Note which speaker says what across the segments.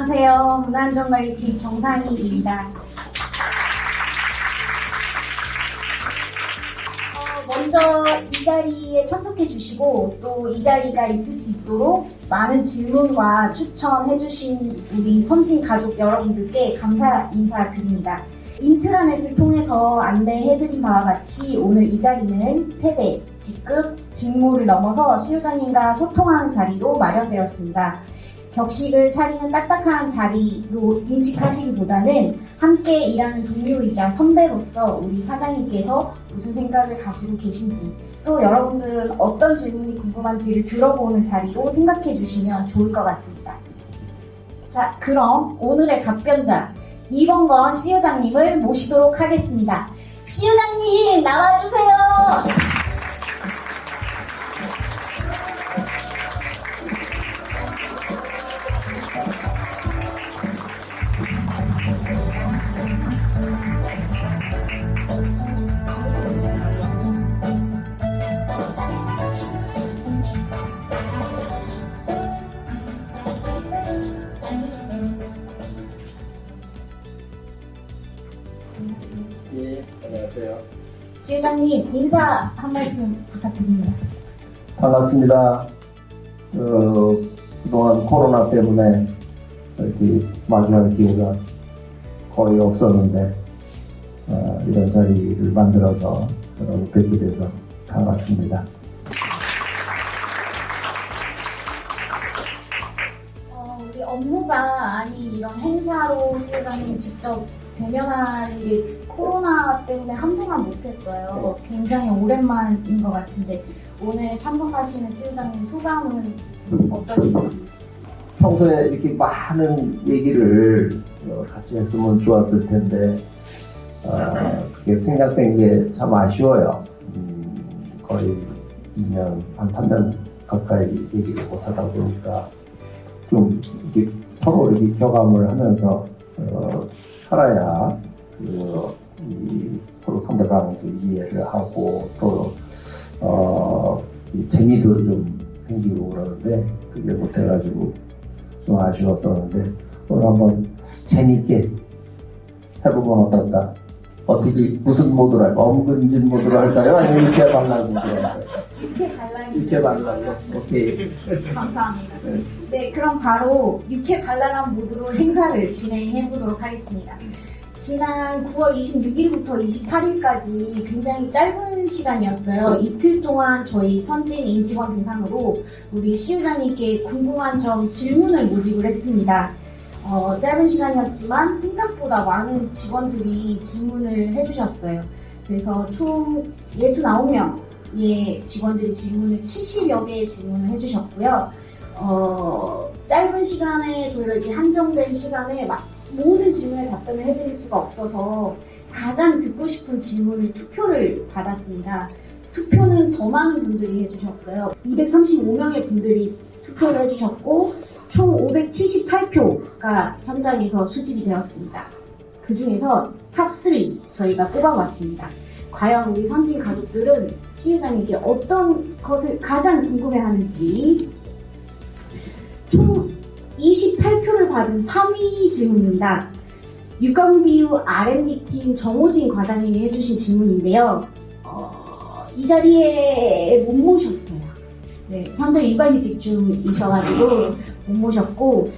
Speaker 1: 안녕하세요. 문화안전관리팀 정상희입니다. 먼저 이 자리에 참석해 주시고 또 이 자리가 있을 수 있도록 많은 질문과 추천해 주신 우리 선진 가족 여러분들께 감사 인사드립니다. 인트라넷을 통해서 안내해드린 바와 같이 오늘 이 자리는 세대, 직급, 직무를 넘어서 시우장님과 소통하는 자리로 마련되었습니다. 격식을 차리는 딱딱한 자리로 인식하시기보다는 함께 일하는 동료이자 선배로서 우리 사장님께서 무슨 생각을 가지고 계신지 또 여러분들은 어떤 질문이 궁금한지를 들어보는 자리로 생각해 주시면 좋을 것 같습니다. 자, 그럼 오늘의 답변자 이범건 시우장님을 모시도록 하겠습니다. 시우장님 나와주세요.
Speaker 2: 예, 안녕하세요.
Speaker 1: 시우장님 인사 한 말씀 부탁드립니다.
Speaker 2: 반갑습니다. 그동안 코로나 때문에 이렇게 마주할 기회가 거의 없었는데 이런 자리를 만들어서 뵙게 돼서 반갑습니다.
Speaker 1: 우리 업무가 아닌 이런 행사로 시우장님 직접 대면하는 게 코로나 때문에 한동안 못했어요. 굉장히 오랜만인 것 같은데 오늘 참석하시는 시우장님 소감은 어떠신지?
Speaker 2: 평소에 이렇게 많은 얘기를 같이 했으면 좋았을 텐데 그게 생략된 게 참 아쉬워요. 거의 2년, 한 3년 가까이 얘기를 못하다 보니까 좀 이렇게 서로 이렇게 교감을 하면서 살아야 이 서로 상대방도 이해를 하고 또 이 재미도 좀 생기고 그러는데 그게 못해가지고 좀 아쉬웠었는데 오늘 한번 재미있게 해보면 어떨까? 어떻게 무슨 모드로 할까? 엄근진 모드로 할까요? 아니면 이렇게 발라고 할까요?
Speaker 1: 육회
Speaker 2: 발라고. 오케이.
Speaker 1: 감사합니다. 네, 그럼 바로 육회 발랄한 모드로 행사를 진행해 보도록 하겠습니다. 지난 9월 26일부터 28일까지 굉장히 짧은 시간이었어요. 이틀 동안 저희 선진 임직원 대상으로 우리 시우장님께 궁금한 점 질문을 모집을 했습니다. 짧은 시간이었지만 생각보다 많은 직원들이 질문을 해주셨어요. 그래서 총 69명의 직원들이 질문을 70여 개의 질문을 해주셨고요. 짧은 시간에 저희가 이렇게 한정된 시간에 모든 질문에 답변을 해드릴 수가 없어서 가장 듣고 싶은 질문을 투표를 받았습니다. 투표는 더 많은 분들이 해주셨어요. 235명의 분들이 투표를 해주셨고 총 578표가 현장에서 수집이 되었습니다. 그 중에서 탑3 저희가 뽑아봤습니다. 과연 우리 선진 가족들은 시우장님께 어떤 것을 가장 궁금해하는지 총 28표를 받은 3위 질문입니다. 육강비유 R&D팀 정호진 과장님이 해주신 질문인데요. 이 자리에 못 모셨어요. 네, 현재 육아휴직 중이셔가지고 못 모셨고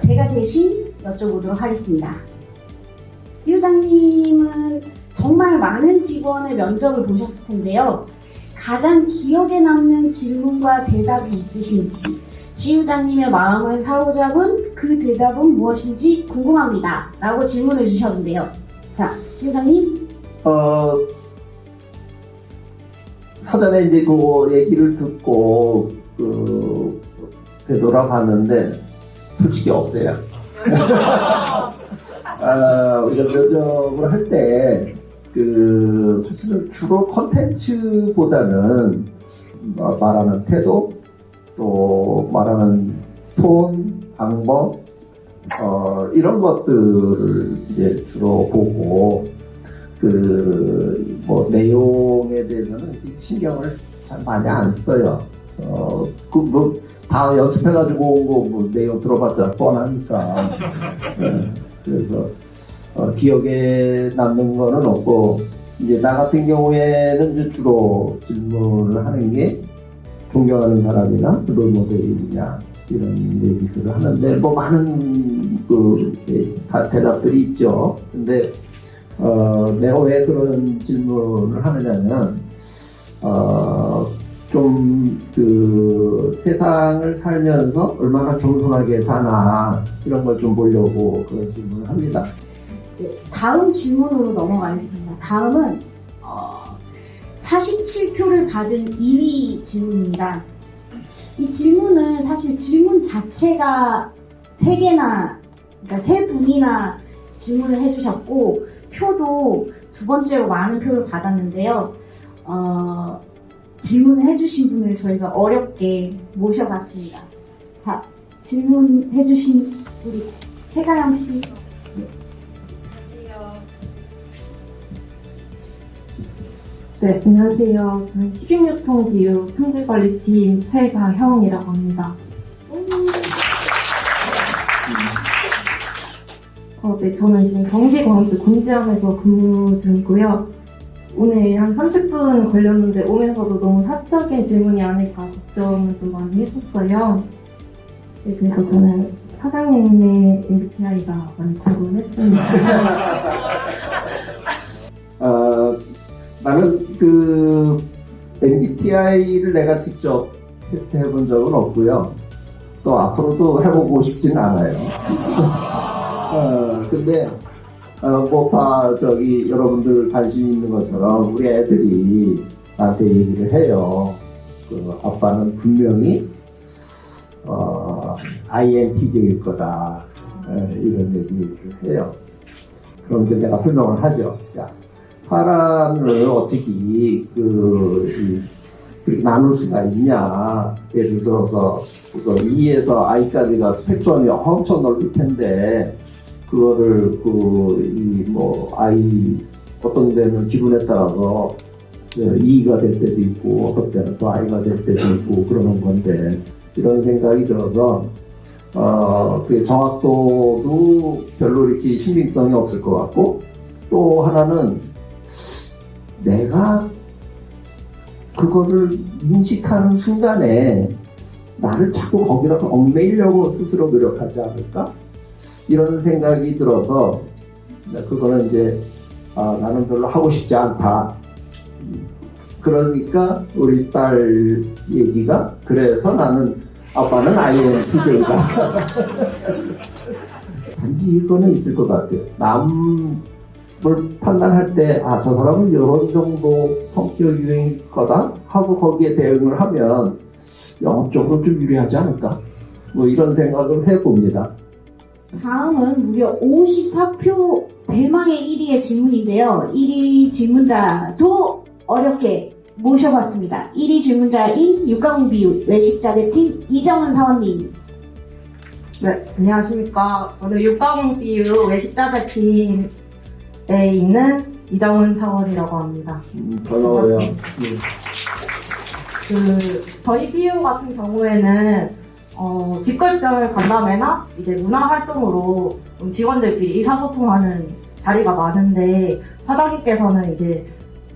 Speaker 1: 제가 대신 여쭤보도록 하겠습니다. 시우장님은 정말 많은 직원의 면접을 보셨을 텐데요. 가장 기억에 남는 질문과 대답이 있으신지 시우장님의 마음을 사로잡은 그 대답은 무엇인지 궁금합니다. 라고 질문을 주셨는데요. 자, 시우장님.
Speaker 2: 사전에 이제 그 얘기를 듣고 되돌아봤는데 솔직히 없어요. 우리가 면접을 할 때 사실은 주로 콘텐츠보다는 말하는 태도 또 말하는 톤, 방법 이런 것들을 이제 주로 보고 내용에 대해서는 신경을 잘 많이 안 써요. 다 연습해가지고 온 거 뭐 내용 들어봤자 뻔하니까. 그래서 기억에 남는 거는 없고, 이제 나 같은 경우에는 이제 주로 질문을 하는 게 존경하는 사람이나 롤모델이냐 이런 얘기들을 하는데, 뭐 많은 대답들이 있죠. 근데 내가 왜 그런 질문을 하느냐면 좀 세상을 살면서 얼마나 겸손하게 사나 이런 걸 좀 보려고 그런 질문을 합니다.
Speaker 1: 네, 다음 질문으로 넘어가겠습니다. 다음은 47표를 받은 2위 질문입니다. 이 질문은 사실 질문 자체가 3개나, 그러니까 3분이나 질문을 해주셨고, 표도 두 번째로 많은 표를 받았는데요. 질문을 해주신 분을 저희가 어렵게 모셔봤습니다. 자, 질문해주신 우리 최가영 씨.
Speaker 3: 네, 안녕하세요. 저는 식용유통비유 품질관리팀 최가형이라고 합니다. 네, 저는 지금 경기 광주 곤지암에서 근무 중이고요. 오늘 한 30분 걸렸는데 오면서도 너무 사적인 질문이 아닐까 걱정을 좀 많이 했었어요. 네, 그래서 저는 사장님의 MBTI가 많이 궁금했습니다.
Speaker 2: 나는 MBTI를 내가 직접 테스트 해본 적은 없고요. 또 앞으로도 해보고 싶지는 않아요. 근데 여러분들 관심 있는 것처럼 우리 애들이 나한테 얘기를 해요. 아빠는 분명히 INTJ일 거다. 이런 얘기를 해요. 그럼 이제 내가 설명을 하죠. 자, 사람을 어떻게 그렇게 나눌 수가 있냐. 예를 들어서 2에서 I까지가 스펙트럼이 엄청 넓을 텐데, 그거를 I 어떤 데는 기분에 따라서 E가 될 때도 있고, 어떤 때는 또 I가 될 때도 있고 그러는 건데, 이런 생각이 들어서 그 정확도도 별로 이렇게 신빙성이 없을 것 같고, 또 하나는 내가 그거를 인식하는 순간에 나를 자꾸 거기다가 얽매이려고 스스로 노력하지 않을까? 이런 생각이 들어서 그거는 이제 나는 별로 하고 싶지 않다. 그러니까 우리 딸 얘기가 그래서 나는 아빠는 INTJ다. 단지 이거는 있을 것 같아요. 남을 판단할 때 저 사람은 이런 정도 성격 유형일 거다 하고 거기에 대응을 하면 영업적으로 좀 유리하지 않을까? 뭐 이런 생각을 해봅니다.
Speaker 1: 다음은 무려 54표 대망의 1위의 질문인데요. 1위 질문자도 어렵게 모셔봤습니다. 1위 질문자인 육가공비유 외식자재팀 이정은 사원님.
Speaker 3: 네, 안녕하십니까. 저는 육가공비유 외식자재팀에 있는 이정은 사원이라고 합니다.
Speaker 2: 반가워요.
Speaker 3: 저희 비유 같은 경우에는 직결절 간담회나 이제 문화활동으로 직원들끼리 의사소통하는 자리가 많은데, 사장님께서는 이제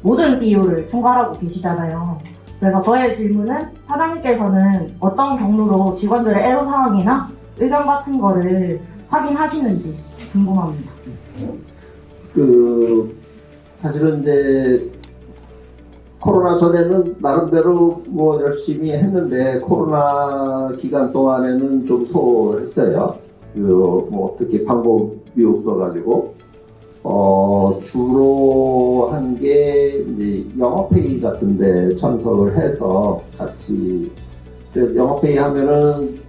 Speaker 3: 모든 비유를 총괄하고 계시잖아요. 그래서 저의 질문은 사장님께서는 어떤 경로로 직원들의 애로사항이나 의견 같은 거를 확인하시는지 궁금합니다.
Speaker 2: 사실은 이제 코로나 전에는 나름대로 뭐 열심히 했는데, 코로나 기간 동안에는 좀 소홀했어요. 뭐 어떻게 방법이 없어가지고, 주로 한 게 이제 영업회의 같은데 참석을 해서 같이, 영업회의 하면은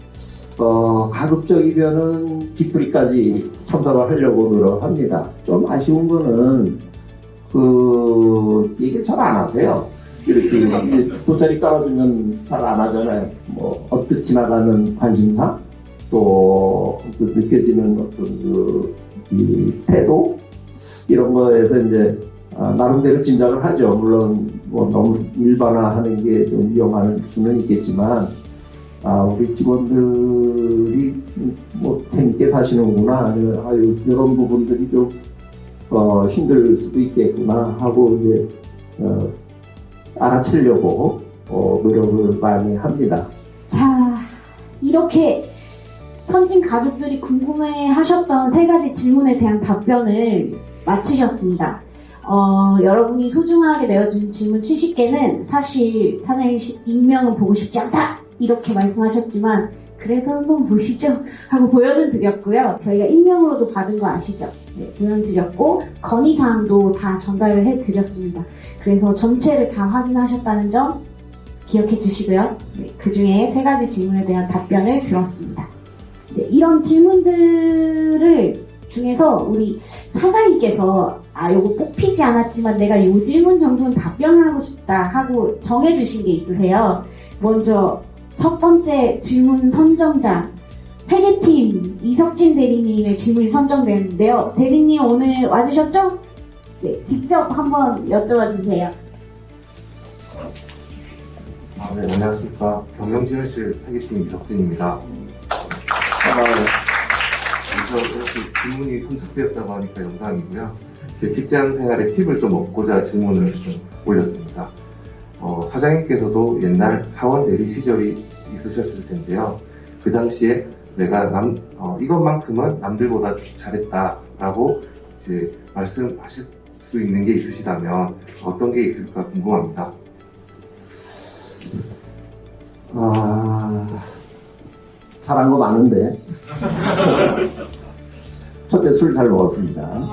Speaker 2: 가급적이면은 뒷부리까지 참석을 하려고 노력합니다. 좀 아쉬운 거는 얘기를 잘 안 하세요. 이렇게 돗자리 깔아주면 잘 안 하잖아요. 뭐 언뜻 지나가는 관심사, 또 느껴지는 어떤 이 태도, 이런 거에서 이제 나름대로 짐작을 하죠. 물론 뭐 너무 일반화하는 게 좀 위험할 수는 있겠지만, 우리 직원들이 뭐 재밌게 사시는구나, 이런 부분들이 좀 힘들 수도 있겠구나 하고 이제 알아채려고 노력을 많이 합니다.
Speaker 1: 자, 이렇게 선진 가족들이 궁금해 하셨던 3가지 질문에 대한 답변을 마치셨습니다. 여러분이 소중하게 내어주신 질문 70개는 사실 사장님 익명은 보고 싶지 않다! 이렇게 말씀하셨지만, 그래도 한번 보시죠 하고 보여는 드렸고요. 저희가 익명으로도 받은 거 아시죠? 네, 보여드렸고 건의사항도 다 전달을 해드렸습니다. 그래서 전체를 다 확인하셨다는 점 기억해 주시고요. 네, 그 중에 3가지 질문에 대한 답변을 들었습니다. 네, 이런 질문들을 중에서 우리 사장님께서 요거 뽑히지 않았지만 내가 요 질문 정도는 답변을 하고 싶다 하고 정해주신 게 있으세요. 먼저 첫 번째 질문 선정자 회계팀 이석진 대리님의 질문이 선정되었는데요. 대리님 오늘 와주셨죠? 네, 직접 한번 여쭤봐 주세요.
Speaker 4: 네, 안녕하십니까. 경영지원실 회계팀 이석진입니다. 먼저 이렇게 질문이 선착되었다고 하니까 영광이고요. 제 직장 생활의 팁을 좀 얻고자 질문을 좀 올렸습니다. 사장님께서도 옛날 사원 대리 시절이 있으셨을 텐데요. 그 당시에 내가 이것만큼은 남들보다 잘했다라고 이제 말씀하실 수 있는 게 있으시다면 어떤 게 있을까 궁금합니다.
Speaker 2: 잘한 거 많은데. 첫째 술 잘 먹었습니다.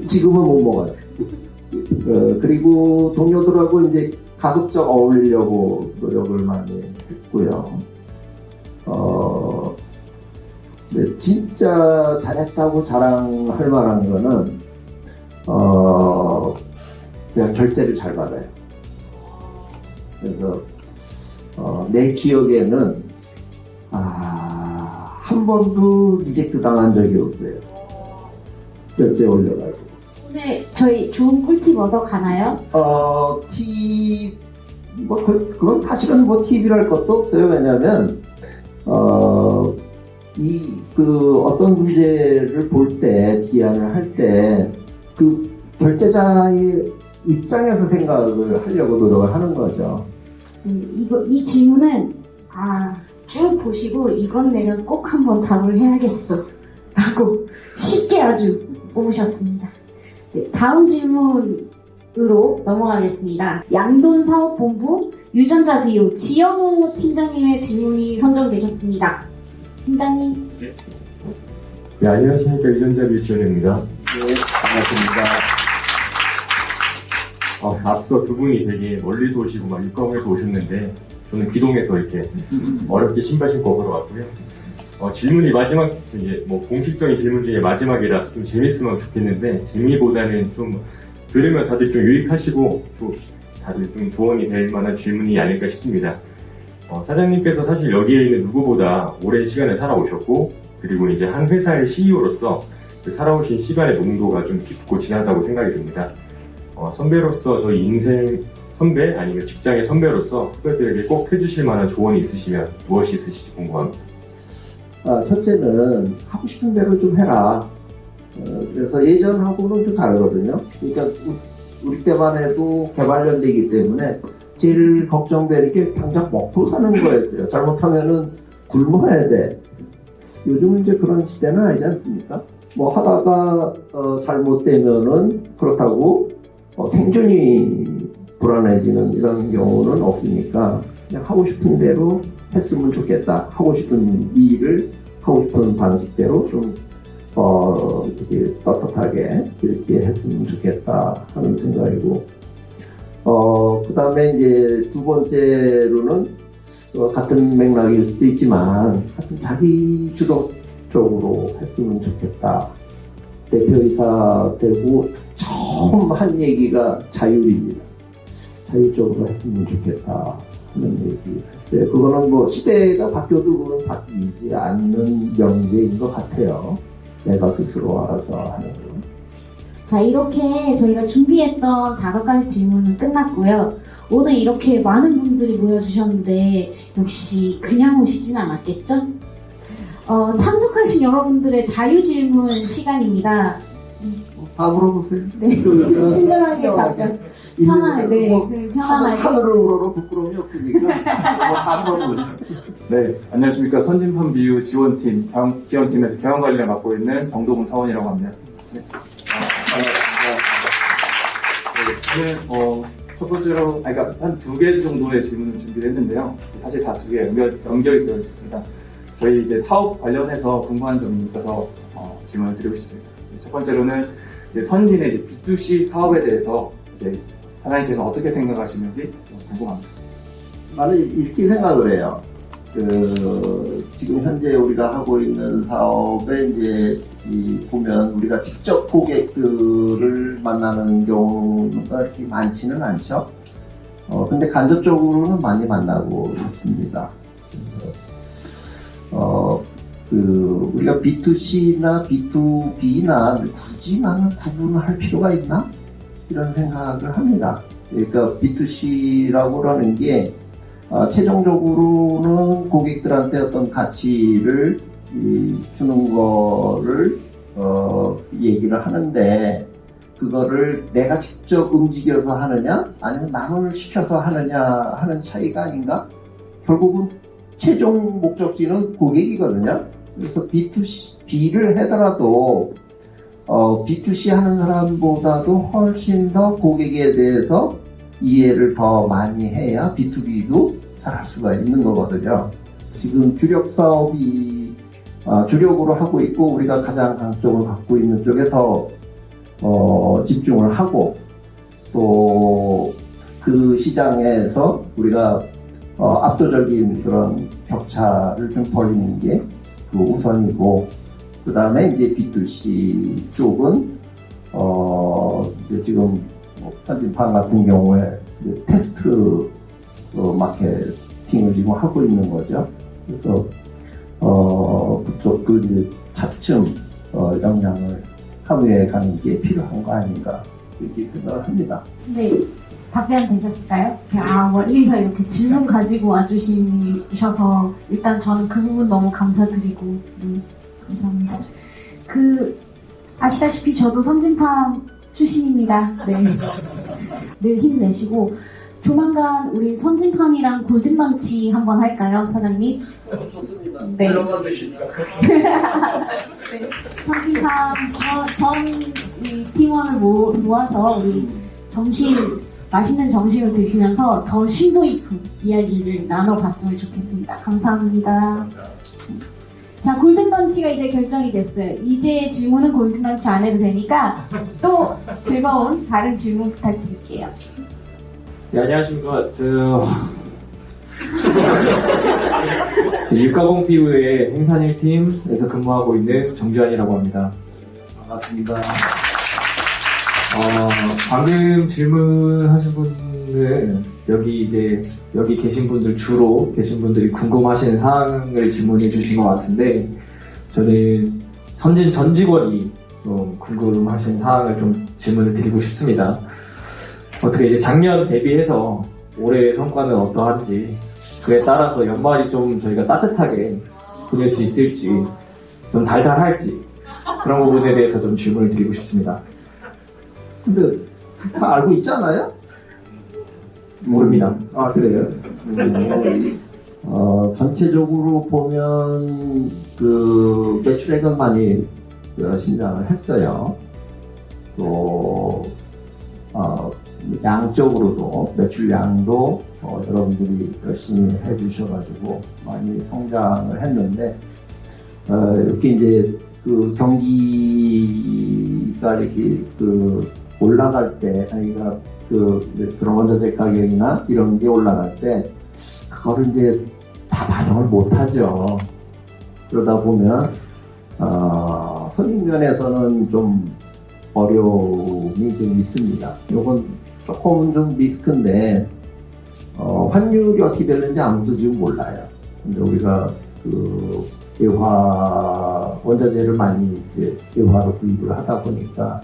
Speaker 2: 지금은 못 먹어요. 그리고 동료들하고 이제 가급적 어울리려고 노력을 많이 했고요. 네, 진짜 잘했다고 자랑할 만한 거는 그냥 결제를 잘 받아요. 그래서 내 기억에는 한 번도 리젝트 당한 적이 없어요. 결제 올려가지고.
Speaker 1: 오늘 저희 좋은 꿀팁 얻어 가나요?
Speaker 2: 팁, 그건 사실은 팁이랄 것도 없어요. 왜냐면, 어떤 문제를 볼 때, 기한을 할 때, 그 결제자의 입장에서 생각을 하려고 노력을 하는 거죠.
Speaker 1: 이 질문은, 쭉 보시고, 이건 내가 꼭 한번 답을 해야겠어. 라고 쉽게 아주 뽑으셨습니다. 네, 다음 질문으로 넘어가겠습니다. 양돈사업본부 유전자 비유 지연우 팀장님의 질문이 선정되셨습니다. 팀장님.
Speaker 5: 네, 안녕하십니까. 유전자 비유 지연우입니다.
Speaker 2: 네, 반갑습니다.
Speaker 5: 앞서 두 분이 되게 멀리서 오시고 막 육가공에서 오셨는데 저는 귀동에서 이렇게 어렵게 신발 신고 걸어왔고요. 질문이 공식적인 질문 중에 마지막이라서 좀 재밌으면 좋겠는데 재미보다는 좀 들으면 다들 좀 유익하시고 또 다들 좀 도움이 될 만한 질문이 아닐까 싶습니다. 사장님께서 사실 여기에 있는 누구보다 오랜 시간을 살아오셨고 그리고 이제 한 회사의 CEO로서 그 살아오신 시간의 농도가 좀 깊고 진하다고 생각이 듭니다. 선배로서 저희 인생 선배 아니면 직장의 선배로서 후배들에게 꼭 해주실 만한 조언이 있으시면 무엇이 있으실지 궁금합니다.
Speaker 2: 첫째는 하고 싶은 대로 좀 해라. 그래서 예전하고는 좀 다르거든요. 그러니까 우리 때만 해도 개발연대이기 때문에 제일 걱정되는 게 당장 먹고 사는 거였어요. 잘못하면은 굶어야 돼. 요즘은 이제 그런 시대는 아니지 않습니까? 뭐 하다가 잘못되면은 그렇다고 생존이 불안해지는 이런 경우는 없으니까 그냥 하고 싶은 대로 했으면 좋겠다. 하고 싶은 일을 하고 싶은 방식대로 좀 이렇게 떳떳하게 이렇게 했으면 좋겠다 하는 생각이고 그 다음에 이제 두 번째로는 같은 맥락일 수도 있지만 하여튼 자기 주도적으로 했으면 좋겠다. 대표이사 되고 처음 한 얘기가 자율입니다. 자율적으로 했으면 좋겠다 하는 얘기 했어요. 그거는 뭐 시대가 바뀌어도 그건 바뀌지 않는 명제인 것 같아요. 내가 스스로 알아서 하는 거.
Speaker 6: 자, 이렇게 저희가 준비했던 5가지 질문은 끝났고요. 오늘 이렇게 많은 분들이 모여주셨는데 역시 그냥 오시진 않았겠죠? 참석하신 여러분들의 자유질문 시간입니다.
Speaker 2: 다 물어보세요.
Speaker 6: 네, 친절하게 답변. 편안하게, 네, 편안하게.
Speaker 2: 하늘을 우러러 부끄러움이 없으니까 다 물어보세요.
Speaker 7: 네, 안녕하십니까. 선진판 비유 지원팀에서 경영 관리를 맡고 있는 정도훈 사원이라고 합니다. 네. 저는 첫 번째로, 그러니까 한 2개 정도의 질문을 준비를 했는데요. 사실 다 2개 연결이 되어 있습니다. 저희 이제 사업 관련해서 궁금한 점이 있어서 질문을 드리고 싶습니다. 첫 번째로는 이제 선진의 이제 B2C 사업에 대해서 이제 사장님께서 어떻게 생각하시는지 궁금합니다.
Speaker 2: 나는 이렇게 생각을 해요. 지금 현재 우리가 하고 있는 사업에 이제 보면 우리가 직접 고객들을 만나는 경우가 그렇게 많지는 않죠. 근데 간접적으로는 많이 만나고 있습니다. 우리가 B2C나 B2B나 굳이 나는 구분을 할 필요가 있나? 이런 생각을 합니다. 그러니까 B2C라고 하는 게 최종적으로는 고객들한테 어떤 가치를 주는 거를 얘기를 하는데 그거를 내가 직접 움직여서 하느냐 아니면 남을 시켜서 하느냐 하는 차이가 아닌가? 결국은 최종 목적지는 고객이거든요. 그래서 B2B를 하더라도 B2C 하는 사람보다도 훨씬 더 고객에 대해서 이해를 더 많이 해야 B2B도 잘할 수가 있는 거거든요. 지금 주력 사업이 주력으로 하고 있고 우리가 가장 강점을 갖고 있는 쪽에 더 집중을 하고 또 그 시장에서 우리가 압도적인 그런 격차를 좀 벌리는 게 그 우선이고 그 다음에 이제 B2C 쪽은 이제 지금 선진판 같은 경우에 이제 테스트 마케팅을 지금 하고 있는 거죠. 그래서 그쪽 그 이제 차츰 역량을 함유해 가는 게 필요한 거 아닌가 이렇게 생각을 합니다.
Speaker 6: 네, 답변 되셨을까요? 멀리서 이렇게 질문 가지고 와주셔서 일단 저는 그 부분 너무 감사드리고 네, 감사합니다. 아시다시피 저도 선진팜 출신입니다. 네. 늘 힘내시고 조만간 우리 선진팜이랑 골든런치 한번 할까요, 사장님?
Speaker 2: 좋습니다.
Speaker 6: 네.
Speaker 2: 들어가 주시죠.
Speaker 6: 선진팜 전 팀원을 모아서 우리 맛있는 점심을 드시면서 더 심도 깊은 이야기를 나눠봤으면 좋겠습니다. 감사합니다. 자, 골든런치가 이제 결정이 됐어요. 이제 질문은 골든런치 안 해도 되니까 또 즐거운 다른 질문 부탁드릴게요.
Speaker 8: 네, 안녕하십니까. 육가공 피부의 생산 1팀에서 근무하고 있는 정주환이라고 합니다.
Speaker 2: 반갑습니다.
Speaker 8: 방금 질문하신 분은 여기 계신 분들 주로 계신 분들이 궁금하시는 사항을 질문해 주신 것 같은데 저는 선진 전 직원이 좀 궁금하신 사항을 좀 질문을 드리고 싶습니다. 어떻게 이제 작년 대비해서 올해의 성과는 어떠한지 그에 따라서 연말이 좀 저희가 따뜻하게 보낼 수 있을지 좀 달달할지 그런 부분에 대해서 좀 질문을 드리고 싶습니다.
Speaker 2: 근데 다 알고 있잖아요?
Speaker 8: 모릅니다.
Speaker 2: 아, 그래요? 전체적으로 보면 그 매출액은 많이 신장을 했어요. 또 양적으로도 매출량도 여러분들이 열심히 해주셔가지고 많이 성장을 했는데 이렇게 이제 그 경기가 이렇게 올라갈 때, 그러니까 드럼원자재 가격이나 이런 게 올라갈 때, 그거를 이제 다 반영을 못 하죠. 그러다 보면, 손익 면에서는 좀 어려움이 좀 있습니다. 이건 조금은 좀 리스크인데, 환율이 어떻게 되는지 아무도 지금 몰라요. 근데 우리가 원자재를 많이 이제 예화로 구입을 하다 보니까,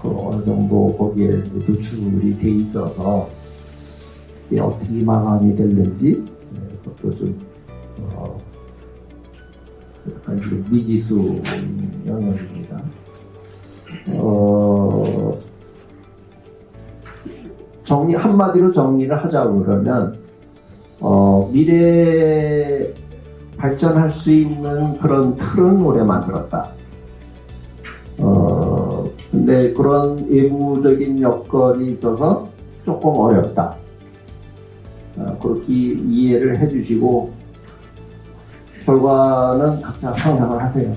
Speaker 2: 그 어느 정도 거기에 노출이 돼 있어서 이게 어떻게 마감이 될는지 그것도 좀 약간 좀 미지수 영역입니다. 한마디로 정리를 하자고 그러면 미래에 발전할 수 있는 그런 틀은 오래 만들었다. 근데 그런 외부적인 여건이 있어서 조금 어렵다. 그렇게 이해를 해주시고 결과는 각자 상상을 하세요.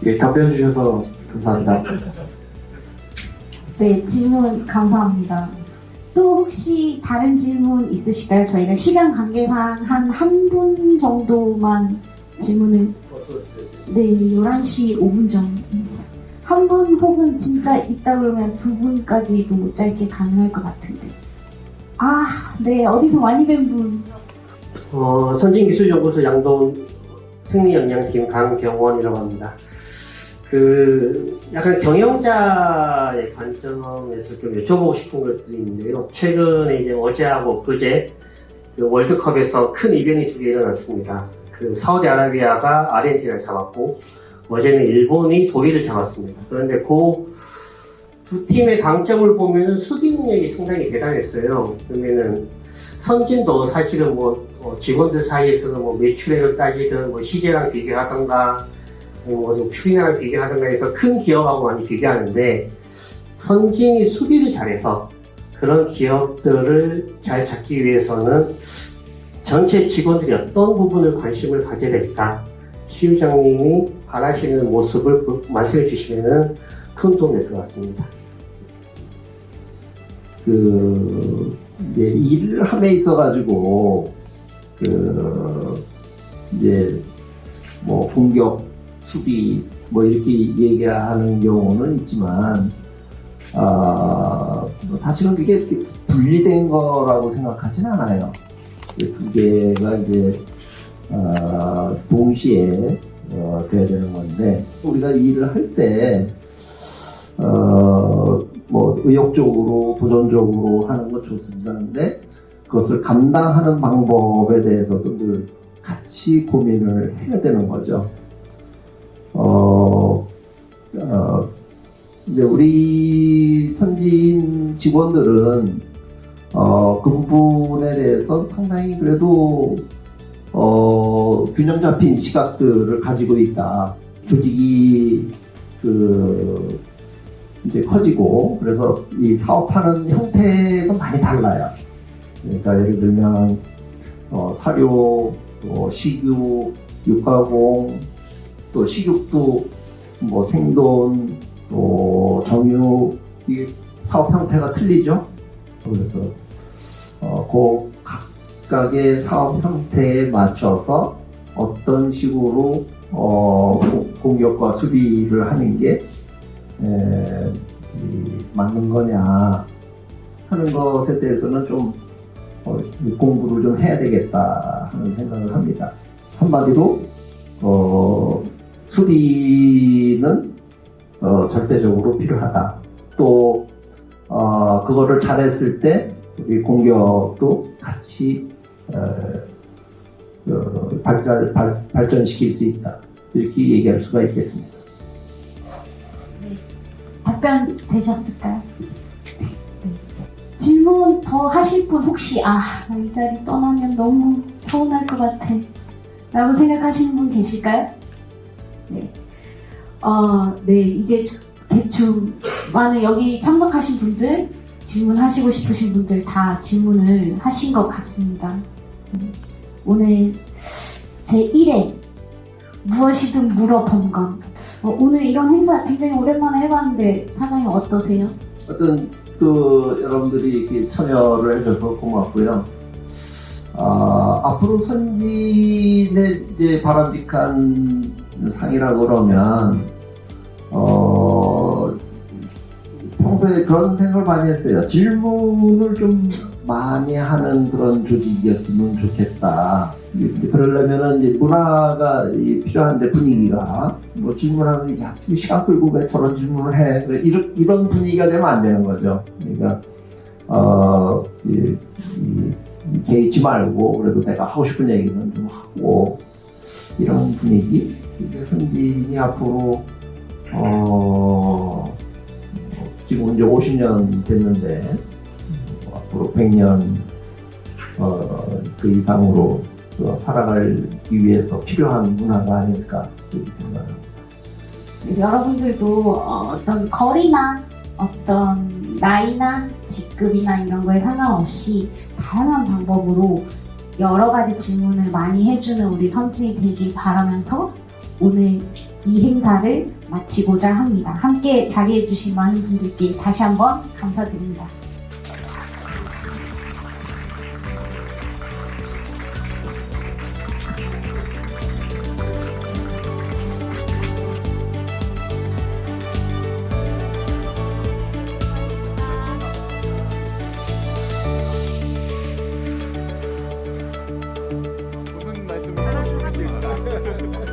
Speaker 8: 예, 답변 주셔서 감사합니다.
Speaker 6: 네, 질문 감사합니다. 또 혹시 다른 질문 있으실까요? 저희가 시간 관계상 한 분 정도만 질문을. 네, 11시 5분 정도입니다. 한 분 혹은 진짜 있다 그러면 두 분까지도 짧게 가능할 것 같은데. 네, 어디서 많이 뵌 분.
Speaker 9: 선진기술연구소 양돈 생리영양팀 강경원이라고 합니다. 약간 경영자의 관점에서 좀 여쭤보고 싶은 것들이 있는데요. 최근에 이제 어제하고 그제 월드컵에서 큰 이변이 두 개 일어났습니다. 사우디아라비아가 아르헨티나를 잡았고, 어제는 일본이 독일을 잡았습니다. 그런데 두 팀의 강점을 보면 수비 능력이 상당히 대단했어요. 그러면은 선진도 사실은 직원들 사이에서는 매출액을 따지든 시제랑 비교하던가 퓨리나랑 비교하던가 해서 큰 기업하고 많이 비교하는데, 선진이 수비를 잘해서 그런 기업들을 잘 잡기 위해서는 전체 직원들이 어떤 부분을 관심을 가져야 될까? 시우장님이 바라시는 모습을 말씀해 주시면 큰 도움이 될 것 같습니다.
Speaker 2: 이제 일을 함에 있어가지고, 이제, 공격, 수비, 이렇게 얘기하는 경우는 있지만, 사실은 그게 분리된 거라고 생각하진 않아요. 두 개가 이제, 동시에, 돼야 되는 건데, 우리가 일을 할 때, 의욕적으로, 도전적으로 하는 건 좋습니다. 근데 그것을 감당하는 방법에 대해서도 늘 같이 고민을 해야 되는 거죠. 이제 우리 선진 직원들은, 그 부분에 대해서 상당히 그래도, 균형 잡힌 시각들을 가지고 있다. 조직이, 이제 커지고, 그래서 이 사업하는 형태가 많이 달라요. 그러니까 예를 들면, 사료, 식유, 육가공, 또 식육도, 생돈, 또 정육, 이 사업 형태가 틀리죠? 그래서, 그 각각의 사업 형태에 맞춰서 어떤 식으로, 공격과 수비를 하는 게, 맞는 거냐 하는 것에 대해서는 좀 공부를 좀 해야 되겠다 하는 생각을 합니다. 한마디로 수비는 절대적으로 필요하다. 또 그거를 잘했을 때 우리 공격도 같이 발전시킬 수 있다. 이렇게 얘기할 수가 있겠습니다.
Speaker 6: 답변 되셨을까요? 네. 질문 더 하실 분 혹시 나 이 자리 떠나면 너무 서운할 것 같아 라고 생각하시는 분 계실까요? 네. 네, 이제 대충 여기 참석하신 분들, 질문하시고 싶으신 분들 다 질문을 하신 것 같습니다. 오늘 제1회 무엇이든 물어본 건 오늘 이런 행사 굉장히 오랜만에 해봤는데 사장님 어떠세요?
Speaker 2: 여러분들이 이렇게 참여를 해줘서 고맙고요. 앞으로 선진의 이제 바람직한 상이라고 그러면, 평소에 그런 생각을 많이 했어요. 질문을 좀 많이 하는 그런 조직이었으면 좋겠다. 그러려면은 이제 문화가 필요한데 분위기가. 뭐 질문하는 야 시간 끌고 왜 저런 질문을 해 이런 분위기가 되면 안 되는 거죠. 그러니까 개의치 말고 그래도 내가 하고 싶은 얘기는 좀 하고 이런 분위기. 이제 선진이 앞으로 지금 이제 50년 됐는데 앞으로 100년 그 이상으로 살아가기 위해서 필요한 문화가 아닐까 그렇게 생각합니다.
Speaker 6: 여러분들도 어떤 거리나 어떤 나이나 직급이나 이런 거에 상관없이 다양한 방법으로 여러 가지 질문을 많이 해주는 우리 선진이 되길 바라면서 오늘 이 행사를 마치고자 합니다. 함께 자리해주신 많은 분들께 다시 한번 감사드립니다.
Speaker 10: 무슨 말씀 하고 싶으실까?